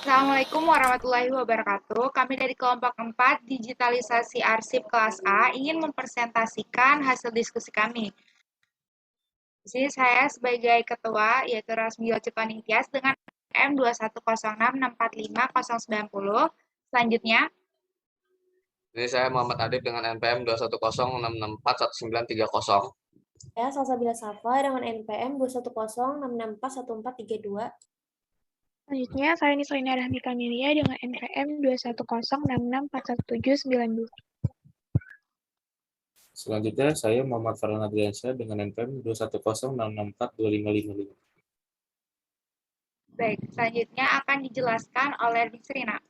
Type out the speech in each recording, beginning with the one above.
Assalamualaikum warahmatullahi wabarakatuh. Kami dari kelompok 4 Digitalisasi Arsip kelas A ingin mempresentasikan hasil diskusi kami. Di sini saya sebagai ketua yaitu Rasmio Cikoningtyas dengan M21066459090. Selanjutnya, Ini saya Muhammad Adib dengan NPM 2106641941930. Saya Salsabila Safa dengan NPM 21066414432. Selanjutnya, saya Nislina Rahmi Kamilia dengan NPM 21066411792. Selanjutnya, saya Muhammad Farhan Adriansyah dengan NPM 21066425555. baik, selanjutnya akan dijelaskan oleh Nisrina.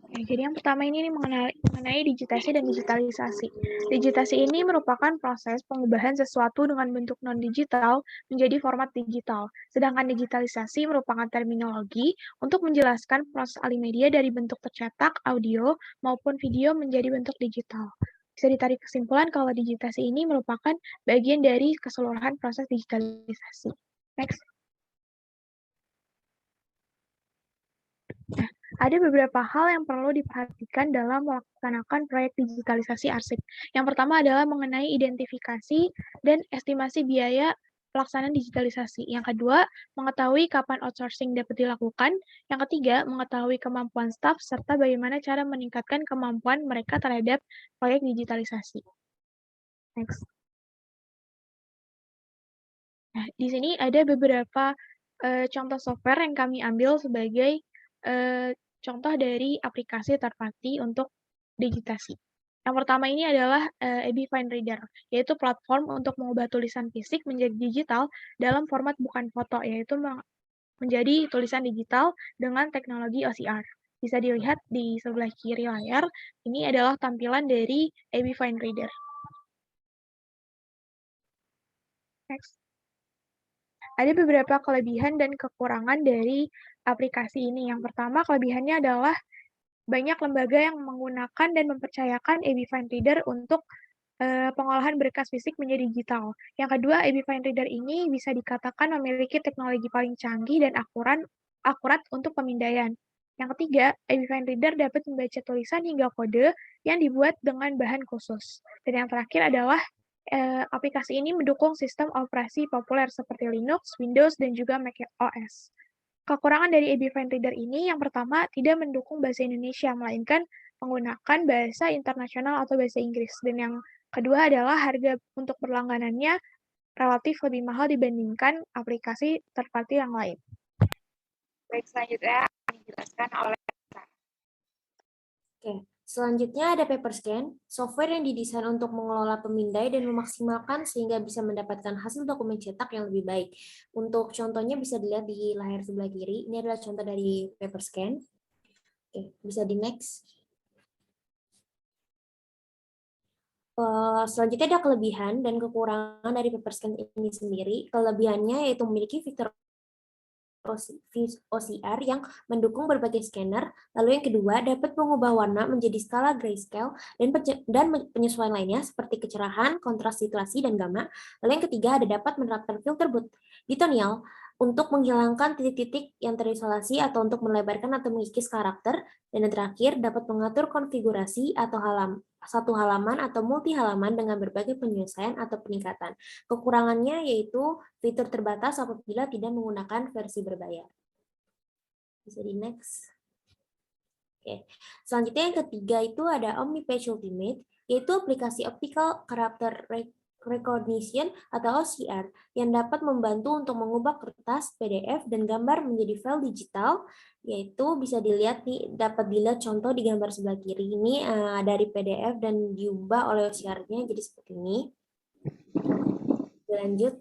Jadi yang pertama ini mengenai digitasi dan digitalisasi. Digitasi ini merupakan proses pengubahan sesuatu dengan bentuk non-digital menjadi format digital. Sedangkan digitalisasi merupakan terminologi untuk menjelaskan proses alih media dari bentuk tercetak, audio, maupun video menjadi bentuk digital. Bisa ditarik kesimpulan kalau digitasi ini merupakan bagian dari keseluruhan proses digitalisasi. Next. Nah, ada beberapa hal yang perlu diperhatikan dalam melaksanakan proyek digitalisasi arsip. Yang pertama adalah mengenai identifikasi dan estimasi biaya pelaksanaan digitalisasi. Yang kedua, mengetahui kapan outsourcing dapat dilakukan. Yang ketiga, mengetahui kemampuan staf serta bagaimana cara meningkatkan kemampuan mereka terhadap proyek digitalisasi. Next. Nah, di sini ada beberapa contoh software yang kami ambil sebagai contoh dari aplikasi third party untuk digitasi. Yang pertama ini adalah AB Fine Reader, yaitu platform untuk mengubah tulisan fisik menjadi digital dalam format bukan foto, yaitu menjadi tulisan digital dengan teknologi OCR. Bisa dilihat di sebelah kiri layar, ini adalah tampilan dari AB Fine Reader. Next. Ada beberapa kelebihan dan kekurangan dari aplikasi ini. Yang pertama, kelebihannya adalah banyak lembaga yang menggunakan dan mempercayakan AB Fine Reader untuk pengolahan berkas fisik menjadi digital. Yang kedua, AB Fine Reader ini bisa dikatakan memiliki teknologi paling canggih dan akurat untuk pemindaian. Yang ketiga, AB Fine Reader dapat membaca tulisan hingga kode yang dibuat dengan bahan khusus. Dan yang terakhir adalah aplikasi ini mendukung sistem operasi populer seperti Linux, Windows, dan juga Mac OS. Kekurangan dari AB Fine Reader ini yang pertama tidak mendukung bahasa Indonesia, melainkan menggunakan bahasa internasional atau bahasa Inggris. Dan yang kedua adalah harga untuk berlangganannya relatif lebih mahal dibandingkan aplikasi third party yang lain. Baik, selanjutnya akan dijelaskan oleh Oke, selanjutnya ada Paperscan, software yang didesain untuk mengelola pemindai dan memaksimalkan sehingga bisa mendapatkan hasil dokumen cetak yang lebih baik. Untuk contohnya bisa dilihat di layar sebelah kiri. Ini adalah contoh dari Paperscan. Oke, bisa di next. Selanjutnya ada kelebihan dan kekurangan dari Paperscan ini sendiri. Kelebihannya yaitu memiliki fitur OCR yang mendukung berbagai scanner. Lalu yang kedua, dapat mengubah warna menjadi skala grayscale dan penyesuaian lainnya seperti kecerahan, kontras situasi, dan gamma. Lalu yang ketiga, ada dapat menerapkan filter Bitoneal untuk menghilangkan titik-titik yang terisolasi atau untuk melebarkan atau mengikis karakter. Dan yang terakhir, dapat mengatur konfigurasi atau satu halaman atau multi halaman dengan berbagai penyesuaian atau peningkatan. Kekurangannya yaitu fitur terbatas apabila tidak menggunakan versi berbayar. Bisa di next. Oke. Selanjutnya yang ketiga itu ada OmniPage Ultimate, yaitu aplikasi Optical Character Recognition atau OCR yang dapat membantu untuk mengubah kertas, PDF, dan gambar menjadi file digital, yaitu bisa dilihat dapat dilihat contoh di gambar sebelah kiri ini dari PDF dan diubah oleh OCR-nya jadi seperti ini. Lanjut.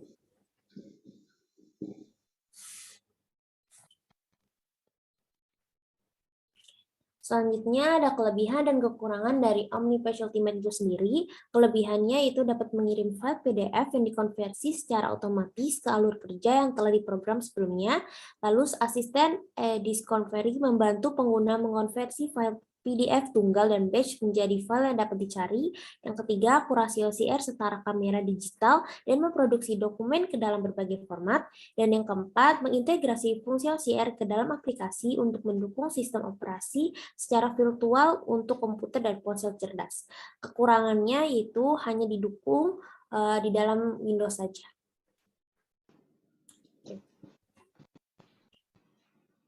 Selanjutnya ada kelebihan dan kekurangan dari OmniPage Ultimate itu sendiri. Kelebihannya itu dapat mengirim file PDF yang dikonversi secara otomatis ke alur kerja yang telah diprogram sebelumnya. Lalu asisten Discovery membantu pengguna mengonversi file PDF tunggal dan batch menjadi file yang dapat dicari. Yang ketiga, akurasi OCR serta kamera digital dan memproduksi dokumen ke dalam berbagai format. Dan yang keempat, mengintegrasi fungsi OCR ke dalam aplikasi untuk mendukung sistem operasi secara virtual untuk komputer dan ponsel cerdas. Kekurangannya yaitu hanya didukung di dalam Windows saja.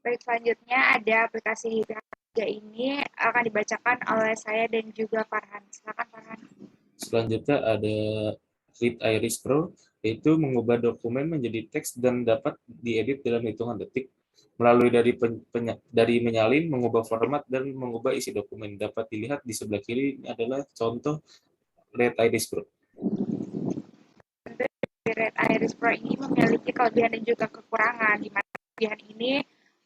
Baik, selanjutnya ada aplikasi di pihak ketiga ini akan dibacakan oleh saya dan juga Farhan. Silakan Farhan. Selanjutnya ada Read Iris Pro, yaitu mengubah dokumen menjadi teks dan dapat diedit dalam hitungan detik. Melalui dari menyalin, mengubah format, dan mengubah isi dokumen. Dapat dilihat di sebelah kiri ini adalah contoh Read Iris Pro. Read Iris Pro ini memiliki kelebihan dan juga kekurangan. Di mana kelebihan ini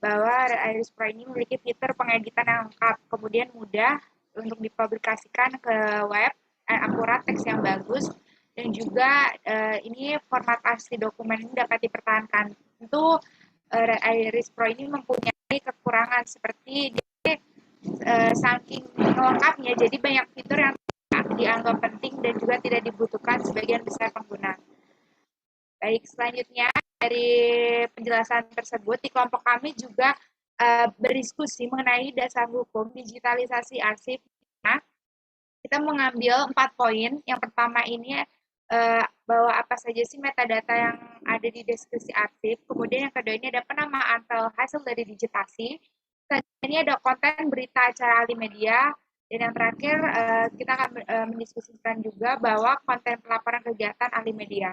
bahwa Read Iris Pro ini memiliki fitur pengeditan yang lengkap, kemudian mudah untuk dipublikasikan ke web, akurat, teks yang bagus, dan juga ini format asli dokumen ini dapat dipertahankan. Tentu Read Iris Pro ini mempunyai kekurangan seperti saking lengkapnya, jadi banyak fitur yang dianggap penting dan juga tidak dibutuhkan sebagian besar pengguna. Baik, selanjutnya dari penjelasan tersebut, di kelompok kami juga berdiskusi mengenai dasar hukum digitalisasi arsip. Nah, kita mengambil 4 poin. Yang pertama ini bahwa apa saja sih metadata yang ada di deskripsi arsip. Kemudian yang kedua ini ada penamaan file hasil dari digitasi. Selanjutnya ini ada konten berita acara ahli media. Dan yang terakhir kita akan mendiskusikan juga bahwa konten pelaporan kegiatan ahli media.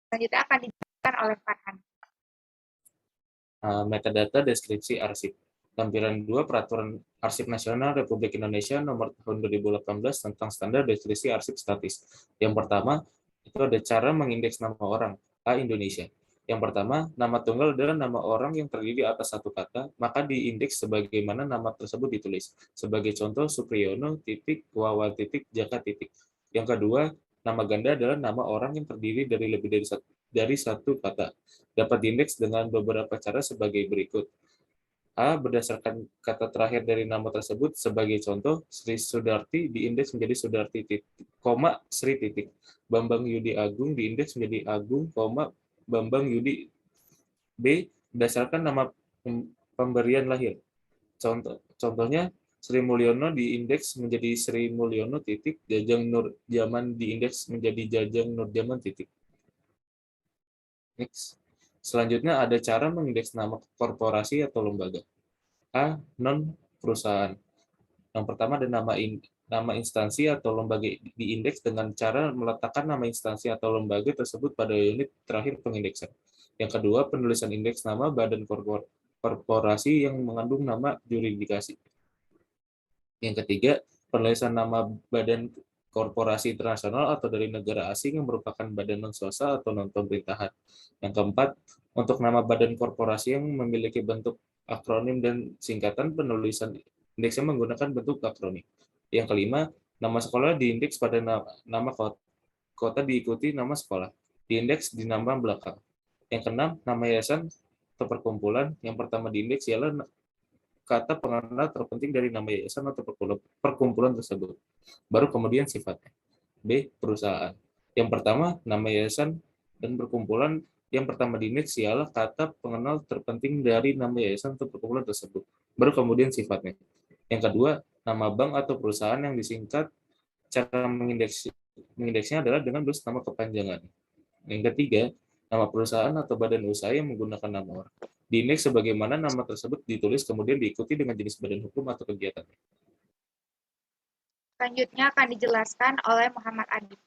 Selanjutnya akan dijelaskan oleh Farhan. Metadata deskripsi arsip. Lampiran 2 Peraturan Arsip Nasional Republik Indonesia Nomor Tahun 2018 tentang standar deskripsi arsip statis. Yang pertama, itu ada cara mengindeks nama orang, A Indonesia. Yang pertama, nama tunggal adalah nama orang yang terdiri atas satu kata, maka diindeks sebagaimana nama tersebut ditulis. Sebagai contoh, Supriyono, Wawa, Jaka, Yang kedua, nama ganda adalah nama orang yang terdiri dari lebih dari satu kata. Dapat diindeks dengan beberapa cara sebagai berikut. A. Berdasarkan kata terakhir dari nama tersebut. Sebagai contoh, Sri Sudarti diindeks menjadi Sudarti, Sri. Bambang Yudi Agung diindeks menjadi Agung, Bambang Yudi. B. Berdasarkan nama pemberian lahir. Contohnya, Sri Mulyono diindeks menjadi Sri Mulyono, Jajang Nur Jaman diindeks menjadi Jajang Nur Jaman, Next. Selanjutnya ada cara mengindeks nama korporasi atau lembaga. A. Non perusahaan. Yang pertama ada nama instansi atau lembaga diindeks dengan cara meletakkan nama instansi atau lembaga tersebut pada unit terakhir pengindeksan. Yang kedua, penulisan indeks nama badan korporasi yang mengandung nama jurisdiksi. Yang ketiga, penulisan nama badan korporasi internasional atau dari negara asing yang merupakan badan non-swasta atau non-pemerintahan. Yang keempat, untuk nama badan korporasi yang memiliki bentuk akronim dan singkatan, penulisan indeksnya menggunakan bentuk akronim. Yang kelima, nama sekolah diindeks pada nama kota diikuti nama sekolah, diindeks di nama belakang. Yang keenam, nama yayasan atau perkumpulan yang pertama diindeks ialah kata pengenal terpenting dari nama yayasan atau perkumpulan tersebut. Baru kemudian sifatnya. B. Perusahaan. Yang pertama, nama yayasan dan perkumpulan yang pertama diindeks ialah kata pengenal terpenting dari nama yayasan atau perkumpulan tersebut. Baru kemudian sifatnya. Yang kedua, nama bank atau perusahaan yang disingkat. Cara mengindeksnya adalah dengan tulis nama kepanjangan. Yang ketiga, nama perusahaan atau badan usaha yang menggunakan nama orang. Diindeks sebagaimana nama tersebut ditulis, kemudian diikuti dengan jenis badan hukum atau kegiatan. Selanjutnya akan dijelaskan oleh Muhammad Adib.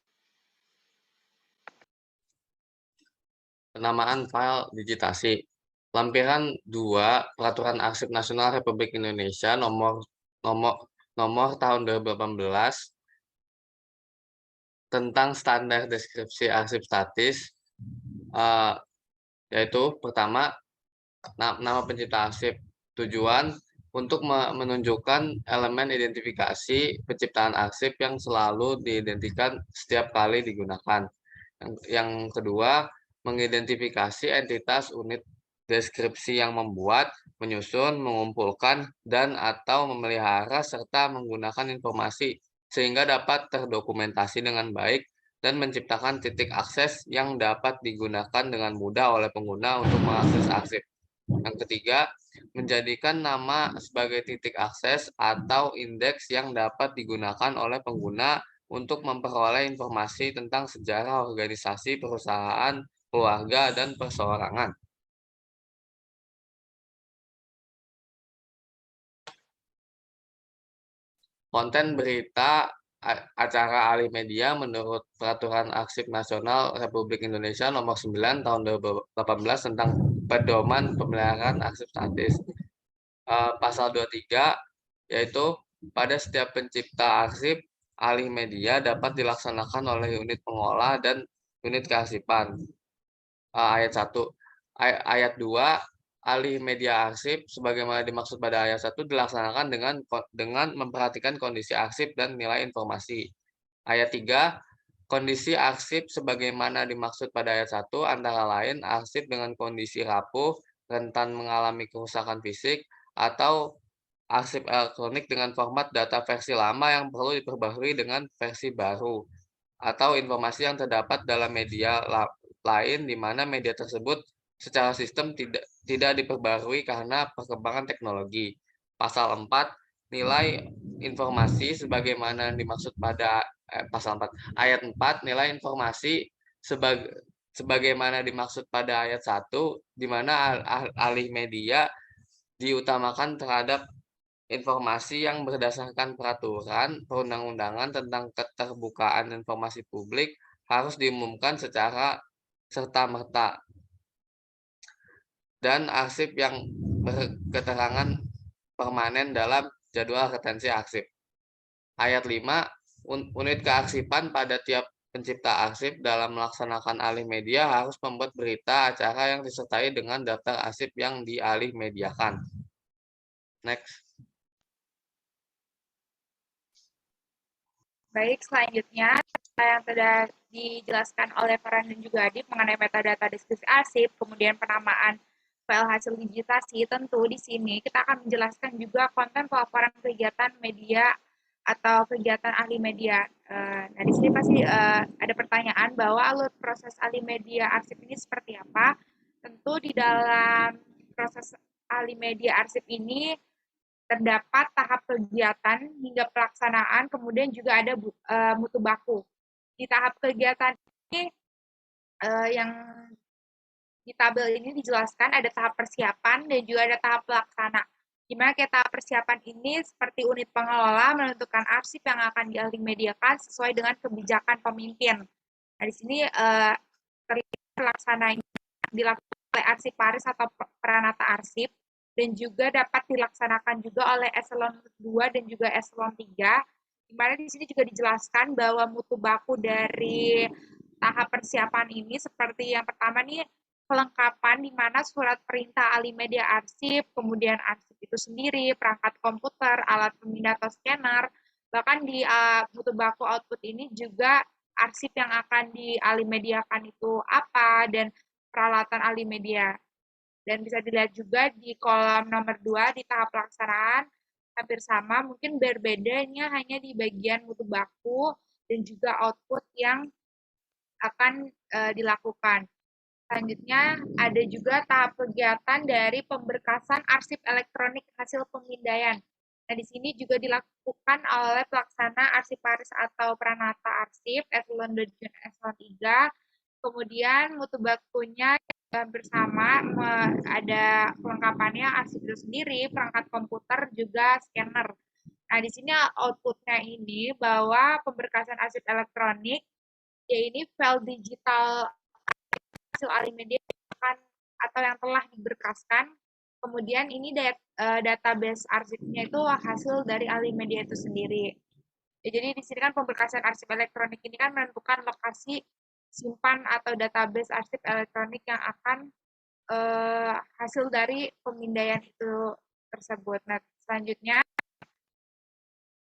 Penamaan file digitasi. Lampiran 2 Peraturan Arsip Nasional Republik Indonesia nomor tahun 2018 tentang standar deskripsi arsip statis, yaitu pertama, nama pencipta arsip. Tujuan untuk menunjukkan elemen identifikasi penciptaan arsip yang selalu diidentikan setiap kali digunakan. Yang kedua, mengidentifikasi entitas unit deskripsi yang membuat, menyusun, mengumpulkan, dan atau memelihara serta menggunakan informasi sehingga dapat terdokumentasi dengan baik dan menciptakan titik akses yang dapat digunakan dengan mudah oleh pengguna untuk mengakses arsip. Yang ketiga, menjadikan nama sebagai titik akses atau indeks yang dapat digunakan oleh pengguna untuk memperoleh informasi tentang sejarah organisasi, perusahaan, keluarga, dan perseorangan. Konten berita acara alih media menurut Peraturan Arsip Nasional Republik Indonesia Nomor 9 Tahun 2018 tentang pedoman pemeliharaan arsip statis. Pasal 23 yaitu pada setiap pencipta arsip alih media dapat dilaksanakan oleh unit pengolah dan unit kearsipan. Ayat 1. Ayat 2, alih media arsip sebagaimana dimaksud pada ayat 1 dilaksanakan dengan memperhatikan kondisi arsip dan nilai informasi. Ayat 3, kondisi arsip sebagaimana dimaksud pada ayat 1 antara lain arsip dengan kondisi rapuh, rentan mengalami kerusakan fisik, atau arsip elektronik dengan format data versi lama yang perlu diperbarui dengan versi baru, atau informasi yang terdapat dalam media lain di mana media tersebut secara sistem tidak diperbarui karena perkembangan teknologi. Pasal 4, nilai informasi sebagaimana dimaksud pada pasal 4. Ayat 4, nilai informasi sebagaimana dimaksud pada ayat 1 di mana alih media diutamakan terhadap informasi yang berdasarkan peraturan perundang-undangan tentang keterbukaan informasi publik harus diumumkan secara serta-merta, dan arsip yang berketerangan permanen dalam jadwal retensi arsip. Ayat 5, unit kearsipan pada tiap pencipta arsip dalam melaksanakan alih media harus membuat berita acara yang disertai dengan daftar arsip yang dialih mediakan. Next. Baik, selanjutnya yang sudah dijelaskan oleh Farhan dan juga Adib mengenai metadata deskripsi arsip, kemudian penamaan file hasil digitasi, tentu di sini kita akan menjelaskan juga konten pelaporan kegiatan media atau kegiatan ahli media. Nah, di sini pasti ada pertanyaan bahwa alur proses ahli media arsip ini seperti apa. Tentu di dalam proses ahli media arsip ini terdapat tahap kegiatan hingga pelaksanaan, kemudian juga ada mutu baku. Di tahap kegiatan ini yang di tabel ini dijelaskan ada tahap persiapan dan juga ada tahap pelaksana. Di mana tahap persiapan ini seperti unit pengelola menentukan arsip yang akan dialih mediakan sesuai dengan kebijakan pemimpin. Nah, di sini terlihat pelaksanaan dilakukan oleh arsiparis atau peranata arsip, dan juga dapat dilaksanakan juga oleh eselon 2 dan juga eselon 3, di mana di sini juga dijelaskan bahwa mutu baku dari tahap persiapan ini seperti yang pertama nih, kelengkapan di mana surat perintah alih media arsip, kemudian arsip itu sendiri, perangkat komputer, alat pemindah atau scanner, bahkan di mutu baku output ini juga arsip yang akan dialih mediakan itu apa, dan peralatan alih media. Dan bisa dilihat juga di kolom nomor 2 di tahap pelaksanaan hampir sama, mungkin berbedanya hanya di bagian mutu baku dan juga output yang akan dilakukan. Selanjutnya ada juga tahap kegiatan dari pemberkasan arsip elektronik hasil pemindaian. Nah, di sini juga dilakukan oleh pelaksana arsiparis atau peranata arsip eselon 2 dan eselon 3. Kemudian mutu bakunya bersama ada kelengkapannya arsip itu sendiri, perangkat komputer, juga scanner. Nah, di sini outputnya ini bahwa pemberkasan arsip elektronik, ya ini file digital hasil alih media atau yang telah diberkaskan. Kemudian ini database arsipnya itu hasil dari alih media itu sendiri. Ya, jadi di sini kan pemberkasan arsip elektronik ini kan menentukan lokasi simpan atau database arsip elektronik yang akan hasil dari pemindaian itu tersebut. Nah, selanjutnya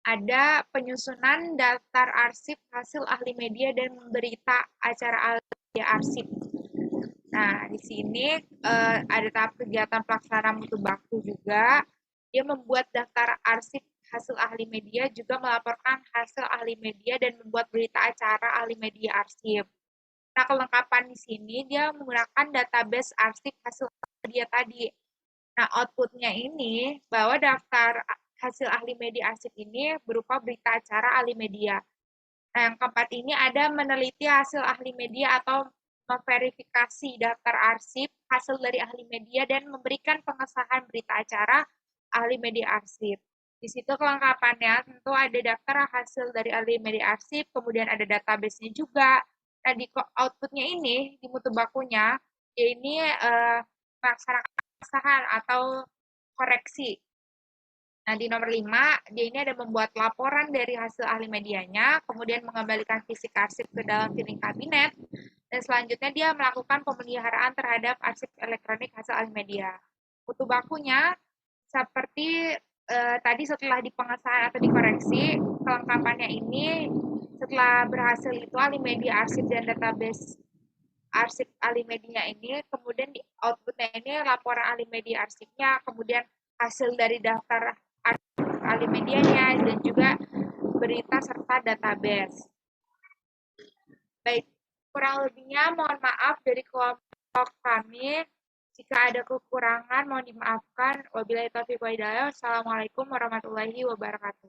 ada penyusunan daftar arsip hasil ahli media dan berita acara ahli media arsip. Nah, di sini ada tahap kegiatan pelaksanaan mutu baku juga. Dia membuat daftar arsip hasil ahli media, juga melaporkan hasil ahli media dan membuat berita acara ahli media arsip. Nah, kelengkapan di sini dia menggunakan database arsip hasil media tadi. Nah, outputnya ini bahwa daftar hasil ahli media arsip ini berupa berita acara ahli media. Nah, yang keempat ini ada meneliti hasil ahli media atau memverifikasi daftar arsip hasil dari ahli media dan memberikan pengesahan berita acara ahli media arsip. Di situ kelengkapannya tentu ada daftar hasil dari ahli media arsip, kemudian ada database-nya juga. Nah, di output-nya ini, di mutu bakunya, ya ini melaksanakan pengesahan atau koreksi. Nah, di nomor 5, dia ini ada membuat laporan dari hasil ahli medianya, kemudian mengembalikan fisik arsip ke dalam filing kabinet, dan selanjutnya dia melakukan pemeliharaan terhadap arsip elektronik hasil ahli media. Mutu bakunya, seperti tadi setelah dipengesahan atau dikoreksi, kelengkapannya ini setelah berhasil itu ahli media arsip dan database arsip ahli media ini, kemudian di outputnya ini laporan ahli media arsipnya, kemudian hasil dari daftar ahli medianya, dan juga berita serta database. Baik, kurang lebihnya mohon maaf dari kelompok kami. Jika ada kekurangan mohon dimaafkan. Wabillahi taufiq wal hidayah. Wassalamualaikum warahmatullahi wabarakatuh.